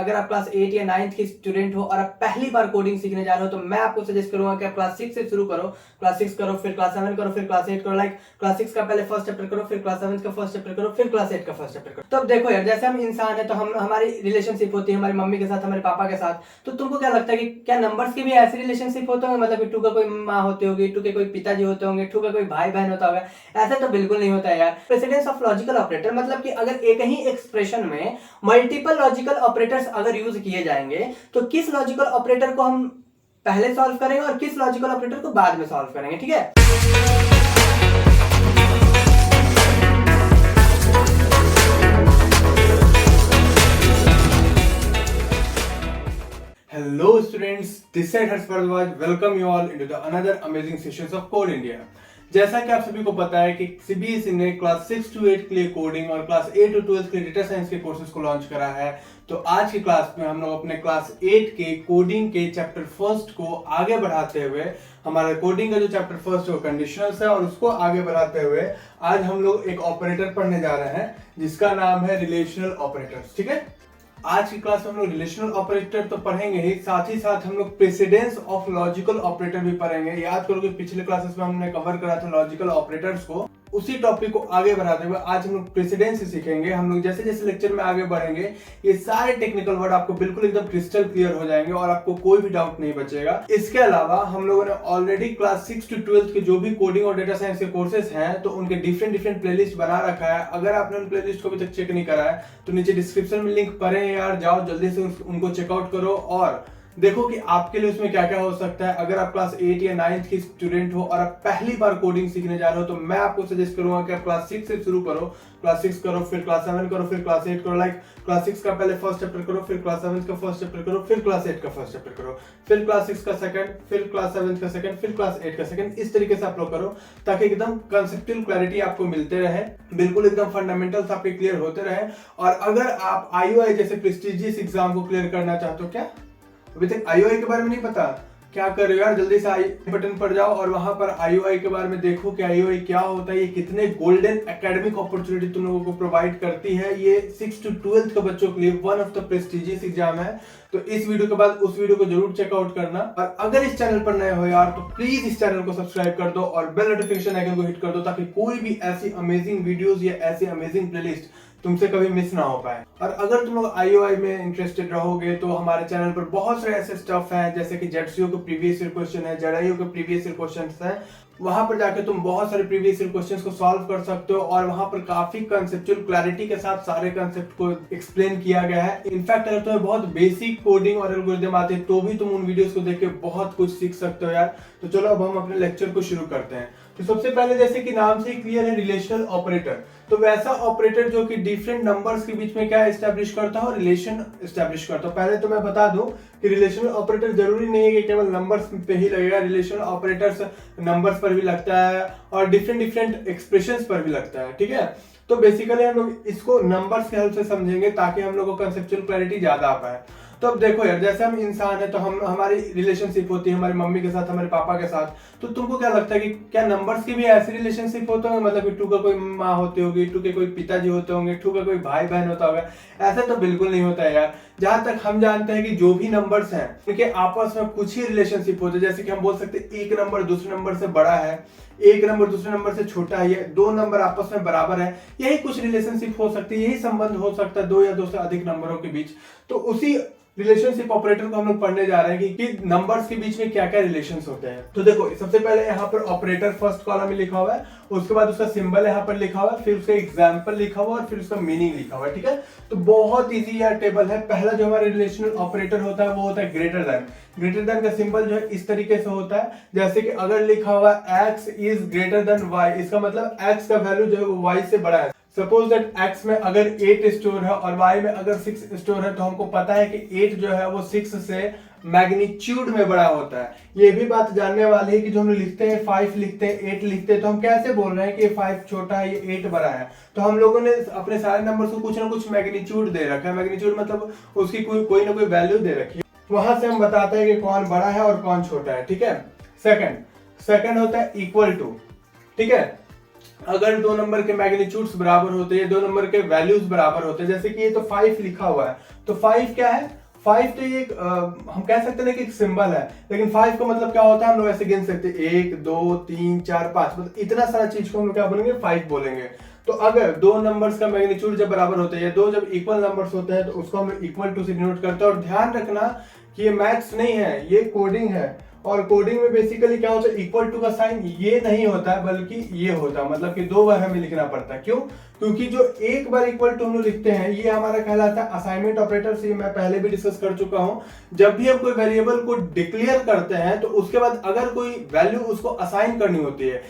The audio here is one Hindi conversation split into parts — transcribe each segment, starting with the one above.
अगर आप क्लास 8 या 9th के स्टूडेंट हो और आप पहली बार कोडिंग सीखने जा रहे हो तो मैं आपको सजेस्ट करूंगा कि आप क्लास 6 से शुरू करो। क्लास 6 करो, फिर क्लास 7 करो, फिर क्लास 8 करो। लाइक क्लास 6 का पहले फर्स्ट चैप्टर करो, फिर क्लास 7 का फर्स्ट चैप्टर करो, फिर क्लास 8 का फर्स्ट चैप्टर करो। तब देखो यार, जैसे हम इंसान है तो हम हमारी रिलेशनशिप होती है हमारी मम्मी के साथ, हमारे पापा के साथ। तो तुमको क्या लगता है कि क्या नंबर्स की भी ऐसी रिलेशनशिप होते होंगे? मतलब कि टू का कोई माँ होती होगी, टू के कोई पिताजी होते होंगे, टू का कोई भाई बहन होता होगा? ऐसा तो बिल्कुल नहीं होता है यार। प्रेसिडेंस ऑफ लॉजिकल ऑपरेटर मतलब कि अगर एक ही एक्सप्रेशन में मल्टीपल लॉजिकल ऑपरेटर्स अगर यूज किए जाएंगे तो किस लॉजिकल ऑपरेटर को हम पहले सॉल्व करेंगे और किस लॉजिकल ऑपरेटर को बाद में सॉल्व करेंगे, ठीक है? Hello students, this side Harsh Bharadwaj. Welcome you all into the another amazing sessions of Code India. जैसा कि आप सभी को पता है कि सीबीएसई ने क्लास 6 to 8 के लिए कोडिंग और क्लास 8 to 12 के लिए डेटा साइंस के कोर्सेज को लॉन्च करा है। तो आज की क्लास में हम लोग अपने क्लास 8 के कोडिंग के चैप्टर फर्स्ट को आगे बढ़ाते हुए, हमारा कोडिंग का जो चैप्टर फर्स्ट है वो कंडीशनल्स है, और उसको आगे बढ़ाते हुए आज हम लोग एक ऑपरेटर पढ़ने जा रहे हैं जिसका नाम है रिलेशनल ऑपरेटर्स। ठीक है, आज की क्लास में हम लोग रिलेशनल ऑपरेटर तो पढ़ेंगे ही, साथ ही साथ हम लोग प्रेसिडेंस ऑफ लॉजिकल ऑपरेटर भी पढ़ेंगे। याद करो कि पिछले क्लासेस में हमने कवर करा था लॉजिकल ऑपरेटर्स को। उसी टॉपिक को आगे बढ़ाते हुए आज हम लोग प्रेसिडेंस सीखेंगे। हम लोग जैसे जैसे लेक्चर में आगे बढ़ेंगे ये सारे टेक्निकल वर्ड आपको बिल्कुल एकदम क्रिस्टल क्लियर हो जाएंगे और आपको कोई भी डाउट नहीं बचेगा। इसके अलावा हम लोगों ने ऑलरेडी क्लास 6 to 12 के जो भी कोडिंग और डेटा साइंस के कोर्सेज हैं तो उनके डिफरेंट प्लेलिस्ट बना रखा है। अगर आपने उन प्लेलिस्ट को अभी तक चेक नहीं करा है तो नीचे डिस्क्रिप्शन में लिंक पड़े हैं यार, जाओ जल्दी से उनको चेकआउट करो और देखो कि आपके लिए उसमें क्या क्या हो सकता है। अगर आप क्लास 8 या 9th के स्टूडेंट हो और आप पहली बार कोडिंग सीखने जा रहे हो तो मैं आपको सजेस्ट करूंगा कि आप क्लास 6 से शुरू करो। क्लास 6 करो, फिर क्लास 7 करो, फिर क्लास 8 करो। लाइक क्लास 6 का पहले फर्स्ट चैप्टर करो, फिर क्लास 7 का फर्स्ट चैप्टर करो, फिर क्लास 8 का फर्स्ट चैप्टर करो, फिर क्लास 6 का सेकंड, फिर क्लास 7 का सेकंड, फिर क्लास 8 का सेकंड। इस तरीके से आप लोग करो ताकि एकदम कंसेप्चुअल क्लैरिटी आपको मिलते रहे, बिल्कुल एकदम फंडामेंटल्स आपके क्लियर होते रहे। और अगर आप IOI जैसे प्रेस्टिजियस एग्जाम को क्लियर करना चाहते हो, क्या अभी तक IOI के बारे में नहीं पता? क्या कर रहे हो यार, जल्दी से आई बटन पर जाओ और वहां पर IOI के बारे में देखो कि IOI क्या होता है, ये कितने गोल्डन एकेडमिक अपॉर्चुनिटी तुम लोगों को प्रोवाइड करती है। ये 6 to 12 के बच्चों के लिए one of the prestigious exam है। तो इस वीडियो के बाद उस वीडियो को जरूर चेकआउट करना। और अगर इस चैनल पर नए हो यार तो प्लीज इस चैनल को सब्सक्राइब कर दो और बेल नोटिफिकेशन आइकन को हिट कर दो ताकि कोई भी ऐसी अमेजिंग वीडियोस या ऐसी अमेजिंग प्लेलिस्ट तुमसे कभी मिस ना हो पाए। और अगर तुम लोग IOI में इंटरेस्टेड रहोगे तो हमारे चैनल पर बहुत सारे ऐसे स्टफ हैं जैसे कि जेडसीओ के प्रीवियस ईयर क्वेश्चन है, JEE के प्रीवियस ईयर क्वेश्चंस हैं। वहां पर जाके तुम बहुत सारे प्रीवियस ईयर क्वेश्चंस को सॉल्व कर सकते हो और वहां पर काफी कंसेप्चुअल क्लैरिटी के साथ सारे कंसेप्ट को एक्सप्लेन किया गया है। इनफैक्ट अगर तुम्हें बहुत बेसिक कोडिंग और एल्गोरिथम आते हैं तो भी तुम उन वीडियोस को देख के बहुत कुछ सीख सकते हो यार। तो चलो अब हम अपने लेक्चर को शुरू करते हैं। तो सबसे पहले जैसे कि नाम से क्लियर है रिलेशनल ऑपरेटर, तो वैसा ऑपरेटर जो कि डिफरेंट नंबर्स के बीच में क्या एस्टैब्लिश करता है और रिलेशन एस्टैब्लिश करता है। पहले तो मैं बता दूं कि रिलेशनल ऑपरेटर जरूरी नहीं है कि केवल नंबर्स पे ही लगेगा। रिलेशनल ऑपरेटर्स नंबर्स पर भी लगता है और डिफरेंट एक्सप्रेशंस पर भी लगता है। ठीक है, तो बेसिकली हम लोग इसको नंबर्स के हेल्प से समझेंगे ताकि हम लोग को कंसेप्चुअल क्लैरिटी ज्यादा आ पाए। तो अब देखो यार, जैसे हम इंसान है तो हम हमारी रिलेशनशिप होती है हमारी मम्मी के साथ, हमारे पापा के साथ। तो तुमको क्या लगता है कि क्या नंबर्स की भी ऐसी रिलेशनशिप होते होंगे? मतलब कि टू का कोई माँ होती होगी, टू के कोई पिताजी होते होंगे, टू का कोई भाई बहन होता होगा? ऐसा तो बिल्कुल नहीं होता है यार। जहां तक हम जानते हैं कि जो भी नंबर्स हैं उनके आपस में कुछ ही रिलेशनशिप होते हैं। जैसे कि हम बोल सकते हैं एक नंबर दूसरे नंबर से बड़ा है, एक नंबर दूसरे नंबर से छोटा है, दो नंबर आपस में बराबर है। यही कुछ रिलेशनशिप हो सकती है, यही संबंध हो सकता है दो या दो से अधिक नंबरों के बीच। तो उसी रिलेशनशिप ऑपरेटर को हम लोग पढ़ने जा रहे हैं कि नंबर्स के बीच में क्या क्या रिलेशंस होते हैं। तो देखो सबसे पहले यहाँ पर ऑपरेटर फर्स्ट कॉलम में लिखा हुआ है, उसके बाद उसका सिंबल यहाँ पर लिखा हुआ है, फिर उसका एग्जाम्पल लिखा हुआ है और फिर उसका मीनिंग लिखा हुआ है। ठीक है, तो बहुत इजी यार टेबल है। पहला जो हमारा रिलेशनल ऑपरेटर होता है वो होता है ग्रेटर देन। ग्रेटर देन का सिंबल जो है इस तरीके से होता है, जैसे कि अगर लिखा हुआ x is greater than y, इसका मतलब x का वैल्यू जो है वो y से बड़ा है। सपोज दैट x में अगर 8 स्टोर है और y में अगर 6 स्टोर है तो हमको पता है कि 8 जो है वो 6 से मैग्नीट्यूड में बड़ा होता है। ये भी बात जानने वाली है कि जो हम लिखते हैं 5 लिखते हैं 8 लिखते हैं तो हम कैसे बोल रहे हैं कि 5 छोटा है ये 8 बड़ा है? तो हम लोगों ने अपने सारे नंबर्स को कुछ ना कुछ मैग्नीट्यूड दे रखा है। मैग्नीट्यूड मतलब उसकी कोई ना कोई वैल्यू दे रखी है, वहां से हम बताते हैं कि कौन बड़ा है और कौन छोटा है। ठीक है, सेकंड होता है इक्वल टू। ठीक है, अगर दो नंबर के मैग्नीट्यूड्स बराबर होते हैं, दो नंबर के वैल्यूज बराबर होते हैं, जैसे कि ये तो 5 लिखा हुआ है तो 5 क्या है, 5 तो ये हम कह सकते हैं कि एक सिंबल है, लेकिन 5 का मतलब क्या होता है हम लोग ऐसे गिन सकते हैं 1 2 3 4 5, मतलब इतना सारा चीज को हम लोग क्या बोलेंगे 5 बोलेंगे। तो अगर दो नंबर्स का मैग्नीट्यूड जब बराबर होते हैं या दो जब इक्वल नंबर्स होते हैं तो उसको हम इक्वल टू से डिनोट करते हैं। और ध्यान रखना कि ये मैथ्स नहीं है, ये कोडिंग है, और कोडिंग में बेसिकली क्या होता है, इक्वल टू का साइन ये नहीं होता है बल्कि ये होता है, मतलब कि 2 बार हमें लिखना पड़ता है। क्यों? क्योंकि जो एक बार इक्वल टू हम लोग लिखते हैं ये हमारा कहलाता है असाइनमेंट ऑपरेटर। से मैं पहले भी डिस्कस कर चुका हूं। जब भी हम कोई वेरिएबल को डिक्लेयर करते हैं तो उसके बाद अगर कोई वैल्यू उसको असाइन करनी होती है,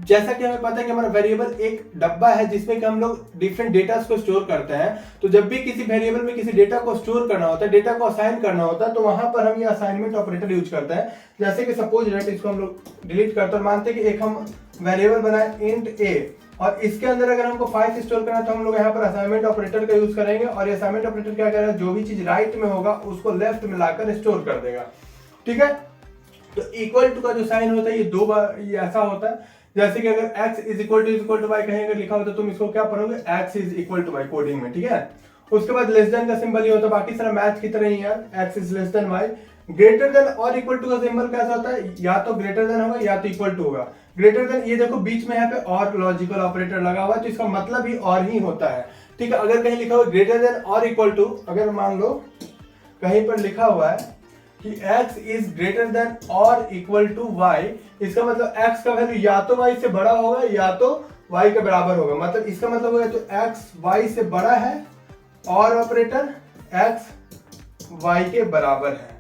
जैसा कि हमें पता है कि हमारा वेरिएबल एक डब्बा है जिसमें कि हम लोग डिफरेंट डेटा को स्टोर करते हैं। तो जब भी किसी वेरिएबल में किसी डेटा को स्टोर करना होता है, डेटा को असाइन करना होता है, तो वहां पर हम ये असाइनमेंट ऑपरेटर यूज करते हैं। जैसे कि सपोज दैट इसको हम लोग डिलीट करते हैं, मानते हैं कि एक हम वेरिएबल बनाए इंट ए, और इसके अंदर अगर हमको 5 स्टोर करना है तो हम लोग यहाँ पर असाइनमेंट ऑपरेटर का यूज करेंगे। और ये असाइनमेंट ऑपरेटर क्या करेगा, जो भी चीज राइट में होगा उसको लेफ्ट में लाकर स्टोर कर देगा। ठीक है, तो इक्वल टू का जो साइन होता है ये 2 बार ये ऐसा होता है। जैसे कि अगर x is equal to y कहीं अगर लिखा होता है तुम इसको क्या पढ़ोगे, x is equal to y coding में। ठीक है, उसके बाद लेस देन का सिंबल ये होता है, बाकी सारा मैथ की तरह ही यार, x is less than y। Greater than और इक्वल टू का सिंबल कैसा होता है, या तो ग्रेटर देन होगा या तो इक्वल टू होगा। ग्रेटर देन ये देखो बीच में यहाँ पे और लॉजिकल ऑपरेटर लगा हुआ है, तो इसका मतलब ही और ही होता है। ठीक है, अगर कहीं लिखा हुआ ग्रेटर देन और इक्वल टू, अगर मान लो कहीं पर लिखा हुआ है कि x इज ग्रेटर देन और इक्वल टू y, इसका मतलब x का वैल्यू या तो y से बड़ा होगा या तो y के बराबर होगा। मतलब इसका मतलब होगा तो x y से बड़ा है और ऑपरेटर x y के बराबर है।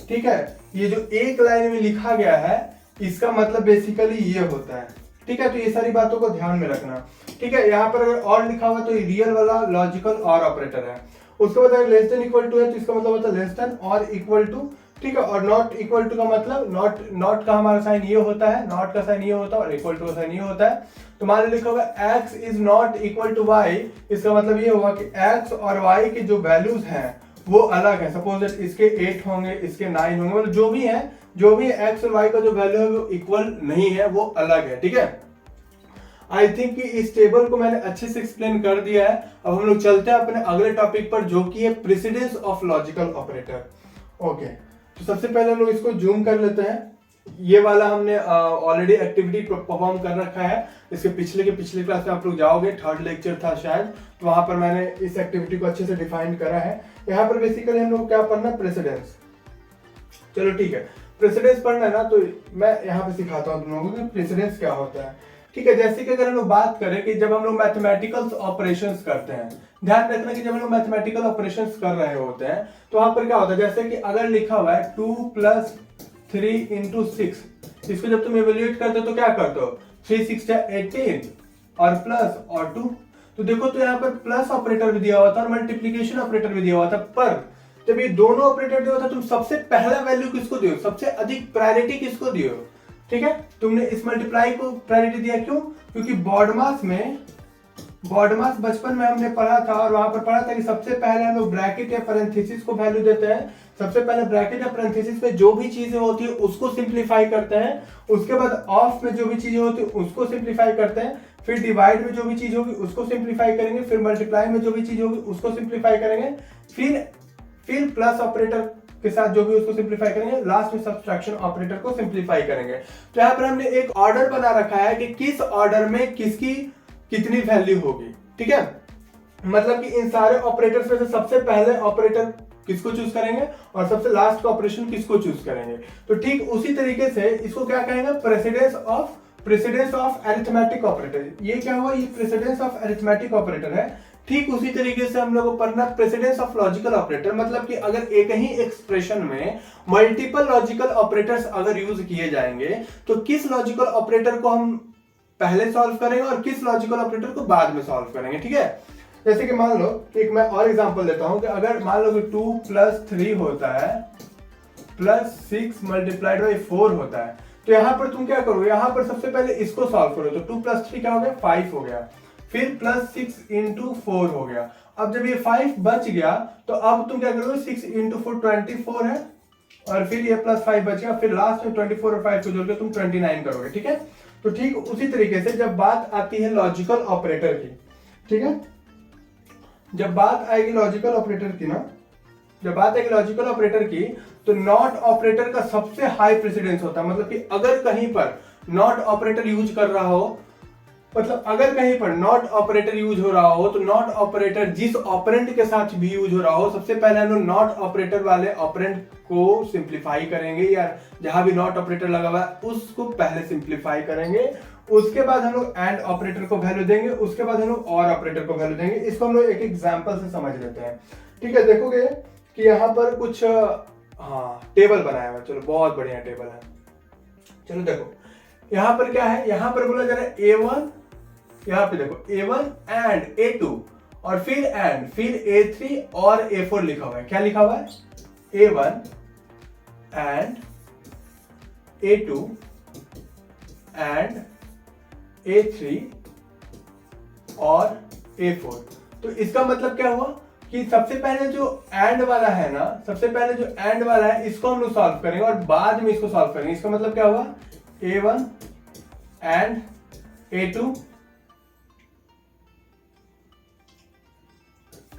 ठीक है, ये जो एक लाइन में लिखा गया है इसका मतलब बेसिकली ये होता है। ठीक है, तो ये सारी बातों को ध्यान में रखना। ठीक है, यहाँ पर अगर और लिखा हुआ तो ये रियल वाला लॉजिकल और ऑपरेटर है। उसके बाद अगर लेस देन इक्वल टू है तो इसका मतलब होता है लेस देन और इक्वल टू। ठीक है, और नॉट इक्वल टू का मतलब नॉट का हमारा साइन ये होता है, नॉट का साइन ये होता है और इक्वल टू का साइन ये होता है। तो मान लो लिखा होगा x is not equal to y, इसका मतलब ये होगा कि x और y के जो वैल्यूज हैं वो अलग है। सपोज दैट इसके 8 होंगे, इसके 9 होंगे, मतलब जो भी है x और y का जो वैल्यू है वो इक्वल नहीं है, वो अलग है। ठीक है, आई थिंक कि इस टेबल को मैंने अच्छे से एक्सप्लेन कर दिया है। अब हम लोग चलते हैं अपने अगले टॉपिक पर जो कि है precedence of logical operator. Okay, तो सबसे पहले हम लोग इसको जूम कर लेते हैं। ये वाला हमने ऑलरेडी एक्टिविटी परफॉर्म कर रखा है। इसके पिछले क्लास में आप लोग जाओगे, 3rd लेक्चर था शायद, तो वहां पर मैंने इस एक्टिविटी को अच्छे से डिफाइन करा है। यहाँ पर बेसिकली हम लोग क्या पढ़ना है, प्रेसिडेंस। चलो ठीक है, प्रेसिडेंस पढ़ना है ना, तो मैं यहाँ पे सिखाता हूँ तुम लोगों को प्रेसिडेंस क्या होता है। ठीक है, जैसे कि अगर हम लोग बात करें कि जब हम लोग मैथमेटिकल ऑपरेशंस करते हैं, ध्यान रखना कि जब हम लोग मैथमेटिकल ऑपरेशंस कर रहे होते हैं तो वहां पर क्या होता है, जैसे कि अगर लिखा हुआ है 2 + 3 × 6, इसको जब तुम इवेल्युएट करते हो तो क्या करते हो, 3 6 18 और प्लस और 2। तो देखो तो यहाँ पर प्लस ऑपरेटर भी दिया हुआ था और मल्टीप्लीकेशन ऑपरेटर भी दिया हुआ था, पर जब ये दोनों ऑपरेटर दिया हुआ था तुम सबसे पहला वैल्यू किसको दियो, सबसे अधिक प्रायोरिटी किसको दियो। ठीक है, तुमने इस मल्टीप्लाई को प्रायोरिटी दिया। क्यों? क्योंकि बॉडमास बचपन में हमने पढ़ा था और वहां पर पढ़ा था कि सबसे पहले हम लोग ब्रैकेट या पैरेंथेसिस को वैल्यू देते हैं। सबसे पहले ब्रैकेट या पैरेंथेसिस में जो भी चीजें होती है उसको सिंप्लीफाई करते हैं, उसके बाद ऑफ में जो भी चीजें होती है उसको सिंप्लीफाई करते हैं, फिर डिवाइड में जो भी चीज होगी उसको सिंप्लीफाई करेंगे, फिर मल्टीप्लाई में जो भी चीज होगी उसको सिंप्लीफाई करेंगे, फिर प्लस ऑपरेटर के साथ जो भी उसको सिंप्लीफाई करेंगे, लास्ट में सब्ट्रैक्शन ऑपरेटर को सिंप्लीफाई करेंगे। तो यहाँ पर हमने एक ऑर्डर बना रखा है कि किस ऑर्डर में किसकी कितनी वैल्यू होगी। ठीक है, मतलब कि इन सारे ऑपरेटर्स में से सबसे पहले ऑपरेटर किसको चूज करेंगे और सबसे लास्ट का ऑपरेशन किसको चूज करेंगे। तो ठीक उसी तरीके से इसको क्या कहेंगे, प्रेसिडेंस ऑफ अरिथमेटिक ऑपरेटर। ये क्या हुआ, ये प्रेसिडेंस ऑफ अरिथमेटिक ऑपरेटर है। ठीक उसी तरीके से हम लोग को पढ़ना प्रेसिडेंस ऑफ लॉजिकल ऑपरेटर, मतलब कि अगर एक ही एक्सप्रेशन में मल्टीपल लॉजिकल ऑपरेटर्स अगर यूज किए जाएंगे तो किस लॉजिकल ऑपरेटर को हम पहले सॉल्व करेंगे और किस लॉजिकल ऑपरेटर को बाद में सॉल्व करेंगे। ठीक है, जैसे कि मान लो एक मैं और एग्जांपल देता हूं कि अगर मान लो कि 2 + 3 होता है प्लस 6 × 4 होता है, तो यहां पर तुम क्या करोगे, यहां पर सबसे पहले इसको सॉल्व करो। तो 2 + 3 क्या हो गया, 5 हो गया, फिर प्लस 6 × 4 हो गया। अब जब ये 5 बच गया तो अब तुम क्या करोगे, 6 × 4 24 है और फिर ये प्लस 5 बच गया, फिर लास्ट में 24 और 5 को जोड़कर तुम 29 करोगे। ठीक है, तो ठीक उसी तरीके से जब बात आती है लॉजिकल ऑपरेटर की, ठीक है, जब बात आएगी लॉजिकल ऑपरेटर की ना, जब बात आएगी लॉजिकल ऑपरेटर की, तो नॉट ऑपरेटर का सबसे हाई प्रेसिडेंस होता है। मतलब कि अगर कहीं पर नॉट ऑपरेटर यूज कर रहा हो, मतलब अगर कहीं पर नॉट ऑपरेटर यूज हो रहा हो, तो नॉट ऑपरेटर जिस ऑपरेंड के साथ भी यूज हो रहा हो, सबसे पहले हम लोग नॉट ऑपरेटर वाले ऑपरेंड को सिंप्लीफाई करेंगे, या जहां भी नॉट ऑपरेटर लगा हुआ है उसको पहले सिंप्लीफाई करेंगे। उसके बाद हम लोग एंड ऑपरेटर को वैल्यू देंगे, उसके बाद हम लोग और ऑपरेटर को वैल्यू देंगे। इसको हम लोग एक एग्जांपल से समझ लेते हैं। ठीक है, देखोगे कि यहाँ पर कुछ टेबल बनाया हुआ है। चलो बहुत बढ़िया टेबल है। चलो देखो यहाँ पर क्या है, यहाँ पर बोला जा रहा है A1, यहाँ पे देखो A1 एंड A2 और फिर एंड, फिर A3 और A4 लिखा हुआ है। क्या लिखा हुआ है? A1 and A2 and A3 और A4। तो इसका मतलब क्या हुआ कि सबसे पहले जो एंड वाला है ना, सबसे पहले जो एंड वाला है इसको हम लोग सॉल्व करेंगे और बाद में इसको सॉल्व करेंगे। इसका मतलब क्या हुआ? A1 एंड A2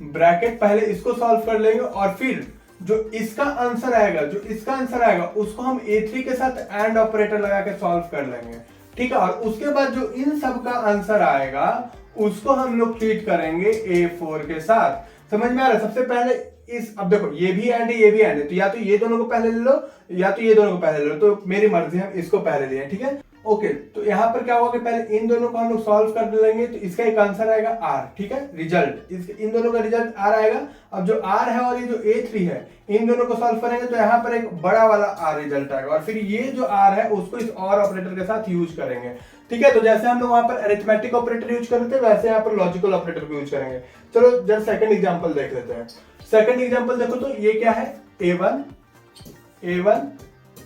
ब्रैकेट, पहले इसको सॉल्व कर लेंगे और फिर जो इसका आंसर आएगा, जो इसका आंसर आएगा उसको हम A3 के साथ एंड ऑपरेटर लगा के सॉल्व कर लेंगे। ठीक है, और उसके बाद जो इन सब का आंसर आएगा उसको हम लोग ट्रीट करेंगे A4 के साथ। समझ में आ रहा है? सबसे पहले इस, अब देखो ये भी एंड है, ये भी एंड है, तो या तो ये दोनों को पहले ले लो या तो ये दोनों को पहले ले लो। तो मेरी मर्जी, हम इसको पहले लिए। ठीक है, ओके। तो यहाँ पर क्या होगा कि पहले इन दोनों को हम लोग सॉल्व कर लेंगे, तो इसका एक आंसर आएगा R। ठीक है, रिजल्ट इन दोनों का रिजल्ट R आएगा। अब जो R है और ये जो A3 है, इन दोनों को सॉल्व करेंगे तो यहाँ पर एक बड़ा वाला R रिजल्ट आएगा और फिर ये जो R है उसको इस और ऑपरेटर के साथ यूज करेंगे। ठीक है, तो जैसे हम लोग वहां पर अरिथमेटिक ऑपरेटर यूज करते हैं, वैसे यहाँ पर लॉजिकल ऑपरेटर को यूज करेंगे। चलो जब सेकंड एग्जांपल देख लेते हैं। सेकंड एग्जांपल देखो तो ये क्या है? A1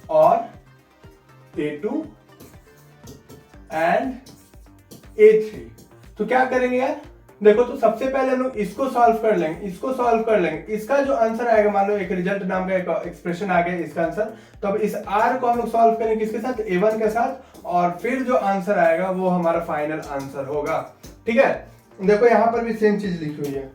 और A2 एंड A3। तो क्या करेंगे यार, देखो तो सबसे पहले हम लोग इसको सॉल्व कर लेंगे, इसको सॉल्व कर लेंगे। इसका जो आंसर आएगा, मान लो एक रिजल्ट नाम का एक एक्सप्रेशन आ गया इसका आंसर, तो अब इस R को हम लोग सॉल्व करेंगे किसके साथ? A1 के साथ, और फिर जो आंसर आएगा वो हमारा फाइनल आंसर होगा। ठीक है, देखो यहाँ पर भी सेम चीज लिखी हुई है,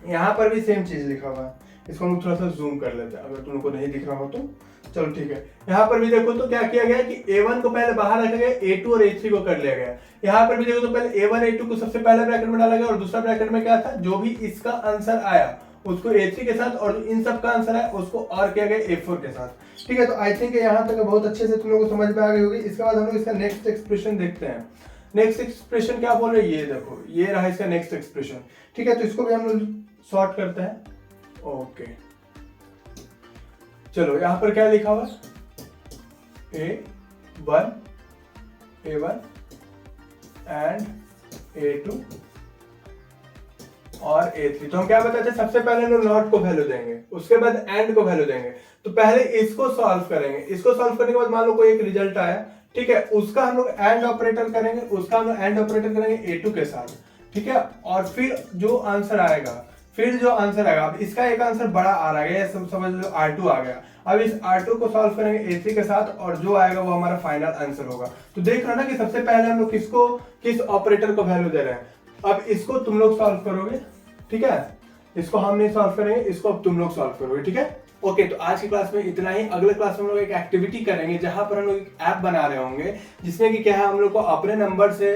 यहाँ पर भी सेम चीज लिखा हुआ है। इसको हम थोड़ा सा जूम कर लेते हैं अगर तुमको नहीं दिख रहा हो तो। चलो ठीक है, यहाँ पर भी देखो तो क्या किया गया कि A1 को पहले बाहर रखा गया, A2 और A3 को कर लिया गया। यहाँ पर भी देखो तो पहले A1 A2 को सबसे पहले ब्रैकेट में डाला गया और दूसरा ब्रैकेट में क्या था? जो भी इसका आंसर आया उसको A3 के साथ और जो इन सब का आंसर है उसको और किया गया A4 के साथ। ठीक है, तो आई थिंक यहाँ तक बहुत अच्छे से तुम लोगों को समझ में आ गई होगी। इसके बाद हम लोग इसका नेक्स्ट एक्सप्रेशन देखते हैं। नेक्स्ट एक्सप्रेशन क्या बोल रहे हैं, ये देखो ये रहा इसका नेक्स्ट एक्सप्रेशन। ठीक है, तो इसको भी हम लोग सॉर्ट करते हैं। ओके, चलो यहाँ पर क्या लिखा हुआ है? A1 एंड A2 और A3। तो हम क्या बताते हैं, सबसे पहले हम लोग नॉट को वैल्यू देंगे, उसके बाद एंड को वैल्यू देंगे। तो पहले इसको सॉल्व करेंगे, इसको सॉल्व करने के बाद मान लो कोई एक रिजल्ट आया, ठीक है, उसका हम लोग एंड ऑपरेटर करेंगे, उसका हम लोग एंड ऑपरेटर करेंगे A2 के साथ। ठीक है, और फिर जो आंसर आएगा, अब इसका एक आंसर बड़ा आ रहा है, समझ लो R2 आ गया। अब इस R2 को सॉल्व करेंगे A3 के साथ और जो आएगा वो हमारा फाइनल आंसर होगा। तो देख रहे हो ना कि सबसे पहले हम लोग किस ऑपरेटर को वैल्यू दे रहे हैं। अब इसको तुम लोग सॉल्व करोगे, ठीक है, इसको हम नहीं सॉल्व करेंगे, इसको अब तुम लोग सॉल्व करोगे। ठीक है, ओके। तो आज की क्लास में इतना ही। अगले क्लास में हम लोग एक एक्टिविटी करेंगे जहां पर हम लोग एक ऐप बना रहे होंगे, जिसमें कि क्या है, हम लोग को अपने नंबर से,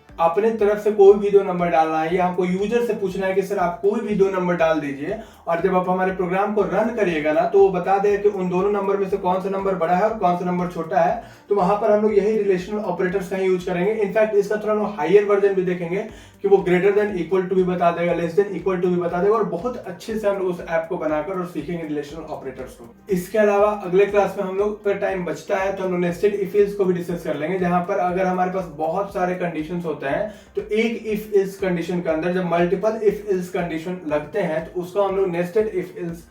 अपने तरफ से कोई भी 2 नंबर डालना है, या हमको यूजर से पूछना है कि सर आप कोई भी 2 नंबर डाल दीजिए, और जब आप हमारे प्रोग्राम को रन करिएगा ना तो वो बता देगा कि उन दोनों नंबर में से कौन सा नंबर बड़ा है और कौन सा नंबर छोटा है। तो वहां पर हम लोग यही रिलेशनल ऑपरेटर्स का यूज करेंगे। इनफैक्ट इसका थोड़ा हम हायर वर्जन भी देखेंगे कि वो ग्रेटर देन इक्वल टू भी बता देगा, लेस देन इक्वल टू भी बता देगा, और बहुत अच्छे से हम लोग उस ऐप को बनाकर और सीखेंगे रिलेशनल ऑपरेटर्स को। इसके अलावा अगले क्लास में हम लोग का टाइम बचता है तो हम लोग नेस्टेड इफ एल्स को भी डिस्कस कर लेंगे, जहां पर अगर हमारे पास बहुत सारे कंडीशंस होते हैं तो एक इफ एल्स कंडीशन के अंदर जब मल्टीपल इफ एल्स कंडीशन लगते हैं तो उसको हम लोग नेस्टेड इफ एल्स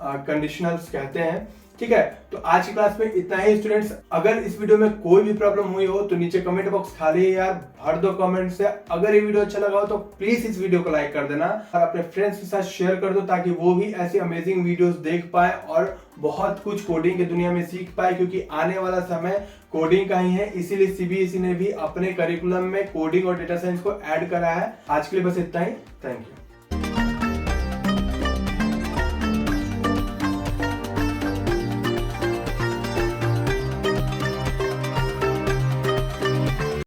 कंडीशनल्स कहते हैं। ठीक है, तो आज की क्लास में इतना ही स्टूडेंट्स। अगर इस वीडियो में कोई भी प्रॉब्लम हुई हो तो नीचे कमेंट बॉक्स खाली है यार, भर दो कमेंट से। अगर ये वीडियो अच्छा लगा हो तो प्लीज इस वीडियो को लाइक कर देना और अपने फ्रेंड्स के साथ शेयर कर दो, ताकि वो भी ऐसी अमेजिंग वीडियोस देख पाए और बहुत कुछ कोडिंग की दुनिया में सीख पाए, क्योंकि आने वाला समय कोडिंग का ही है। इसीलिए सीबीएसई ने भी अपने करिकुलम में कोडिंग और डेटा साइंस को ऐड करा है। आज के लिए बस इतना ही। Thank you.